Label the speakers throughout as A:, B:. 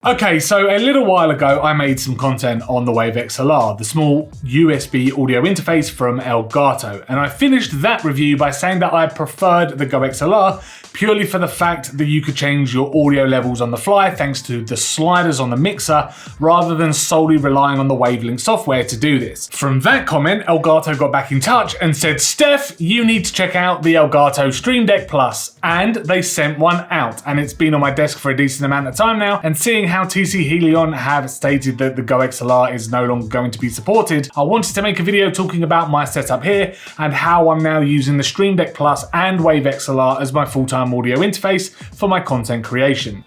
A: Okay, so a little while ago, I made some content on the GoXLR, the small USB audio interface from Elgato, and I finished that review by saying that I preferred the GoXLR purely for the fact that you could change your audio levels on the fly thanks to the sliders on the mixer, rather than solely relying on the Wavelink software to do this. From that comment, Elgato got back in touch and said, Steph, you need to check out the Elgato Stream Deck Plus, and they sent one out, and it's been on my desk for a decent amount of time now, and seeing how TC Helion have stated that the GoXLR is no longer going to be supported, I wanted to make a video talking about my setup here and how I'm now using the Stream Deck Plus and GoXLR as my full-time audio interface for my content creation.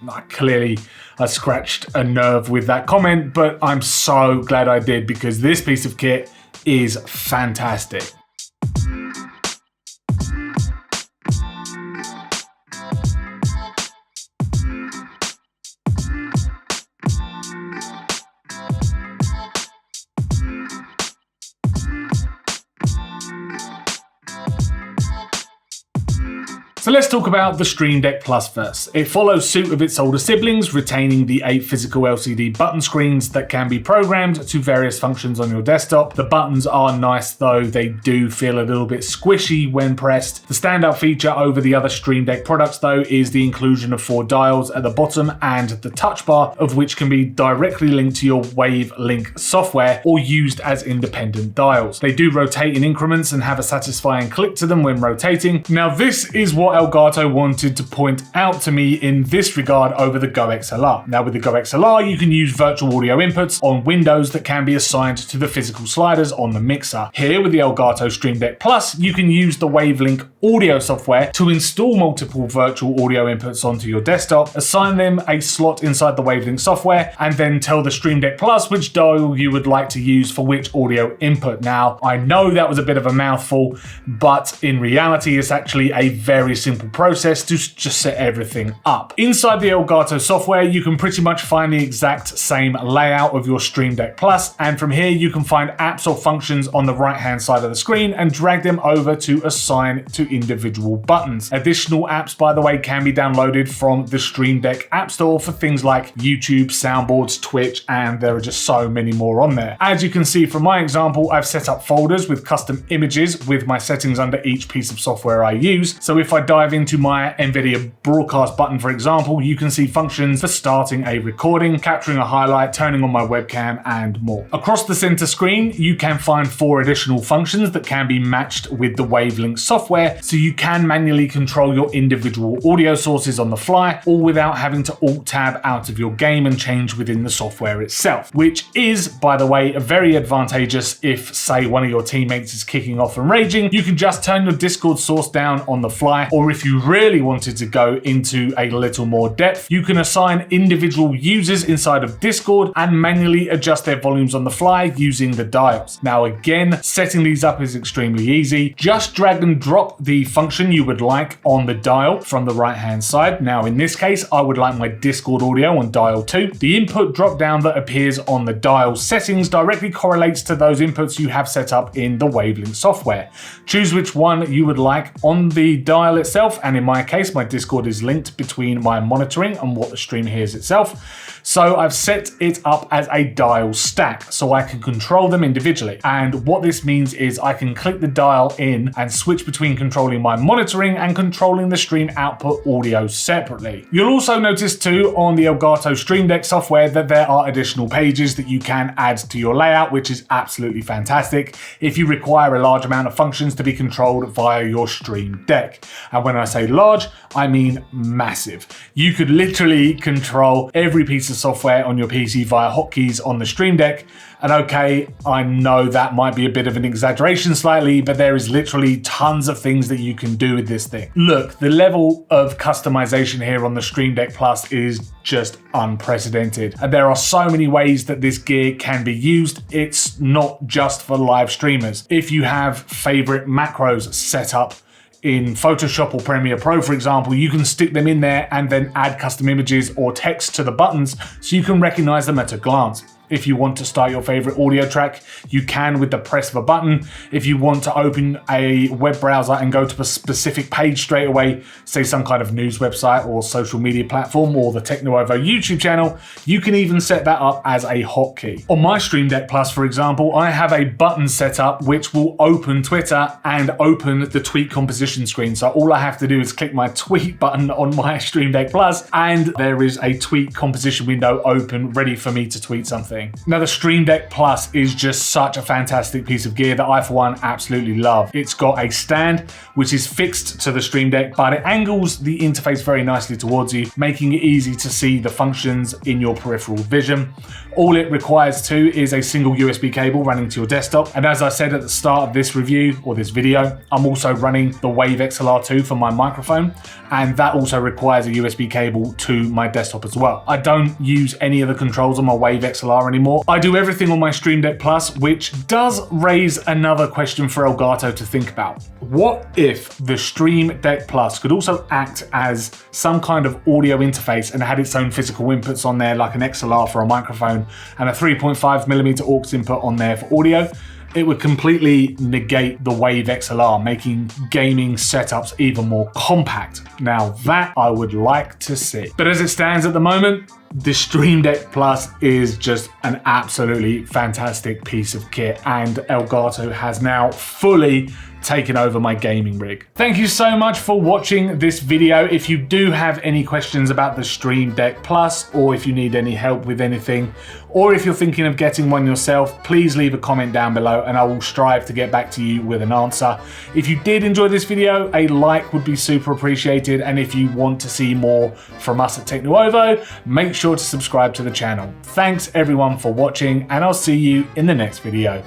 A: I scratched a nerve with that comment, but I'm so glad I did because this piece of kit is fantastic. So let's talk about the Stream Deck Plus first. It follows suit of its older siblings, retaining the 8 physical LCD button screens that can be programmed to various functions on your desktop. The buttons are nice though, they do feel a little bit squishy when pressed. The standout feature over the other Stream Deck products though is the inclusion of 4 dials at the bottom and the touch bar, of which can be directly linked to your Wavelink software or used as independent dials. They do rotate in increments and have a satisfying click to them when rotating. Now this is what Elgato wanted to point out to me in this regard over the GoXLR. Now with the GoXLR, you can use virtual audio inputs on windows that can be assigned to the physical sliders on the mixer. Here with the Elgato Stream Deck Plus, you can use the Wavelink audio software to install multiple virtual audio inputs onto your desktop, assign them a slot inside the Wavelink software, and then tell the Stream Deck Plus which dial you would like to use for which audio input. Now, I know that was a bit of a mouthful, but in reality, it's actually a very simple process to just set everything up. Inside the Elgato software, you can pretty much find the exact same layout of your Stream Deck Plus, and from here you can find apps or functions on the right-hand side of the screen and drag them over to assign to individual buttons. Additional apps, by the way, can be downloaded from the Stream Deck App Store for things like YouTube, soundboards, Twitch, and there are just so many more on there. As you can see from my example, I've set up folders with custom images with my settings under each piece of software I use. So if I dive into my NVIDIA broadcast button, for example, you can see functions for starting a recording, capturing a highlight, turning on my webcam, and more. Across the center screen, you can find 4 additional functions that can be matched with the Wavelink software, so you can manually control your individual audio sources on the fly, all without having to Alt-Tab out of your game and change within the software itself, which is, by the way, very advantageous if, say, one of your teammates is kicking off and raging. You can just turn your Discord source down on the fly, or if you really wanted to go into a little more depth, you can assign individual users inside of Discord and manually adjust their volumes on the fly using the dials. Now again, setting these up is extremely easy. Just drag and drop the function you would like on the dial from the right hand side. Now in this case, I would like my Discord audio on dial 2. The input drop down that appears on the dial settings directly correlates to those inputs you have set up in the Wavelink software. Choose which one you would like on the dial itself, and in my case, my Discord is linked between my monitoring and what the stream hears itself. So I've set it up as a dial stack so I can control them individually. And what this means is I can click the dial in and switch between controlling my monitoring and controlling the stream output audio separately. You'll also notice too on the Elgato Stream Deck software that there are additional pages that you can add to your layout, which is absolutely fantastic if you require a large amount of functions to be controlled via your Stream Deck. And when I say large, I mean massive. You could literally control every piece of software on your PC via hotkeys on the Stream Deck. And okay, I know that might be a bit of an exaggeration slightly, but there is literally tons of things that you can do with this thing. Look, the level of customization here on the Stream Deck Plus is just unprecedented. And there are so many ways that this gear can be used. It's not just for live streamers. If you have favorite macros set up in Photoshop or Premiere Pro, for example, you can stick them in there and then add custom images or text to the buttons so you can recognize them at a glance. If you want to start your favorite audio track, you can with the press of a button. If you want to open a web browser and go to a specific page straight away, say some kind of news website or social media platform or the TechNuovo YouTube channel, you can even set that up as a hotkey. On my Stream Deck Plus, for example, I have a button set up which will open Twitter and open the tweet composition screen. So all I have to do is click my tweet button on my Stream Deck Plus and there is a tweet composition window open ready for me to tweet something. Now the Stream Deck Plus is just such a fantastic piece of gear that I for one absolutely love. It's got a stand which is fixed to the Stream Deck, but it angles the interface very nicely towards you, making it easy to see the functions in your peripheral vision. All it requires too is a single USB cable running to your desktop. And as I said at the start of this review or this video, I'm also running the GoXLR 2 for my microphone, and that also requires a USB cable to my desktop as well. I don't use any of the controls on my GoXLR anymore. I do everything on my Stream Deck Plus, which does raise another question for Elgato to think about. What if the Stream Deck Plus could also act as some kind of audio interface and had its own physical inputs on there, like an XLR for a microphone and a 3.5mm aux input on there for audio? It would completely negate the GoXLR, making gaming setups even more compact. Now that I would like to see. But as it stands at the moment, the Stream Deck Plus is just an absolutely fantastic piece of kit, and Elgato has now fully taken over my gaming rig. Thank you so much for watching this video. If you do have any questions about the Stream Deck Plus, or if you need any help with anything, or if you're thinking of getting one yourself, please leave a comment down below and I will strive to get back to you with an answer. If you did enjoy this video, a like would be super appreciated, and if you want to see more from us at TechNuovo, make sure to subscribe to the channel. Thanks everyone for watching, and I'll see you in the next video.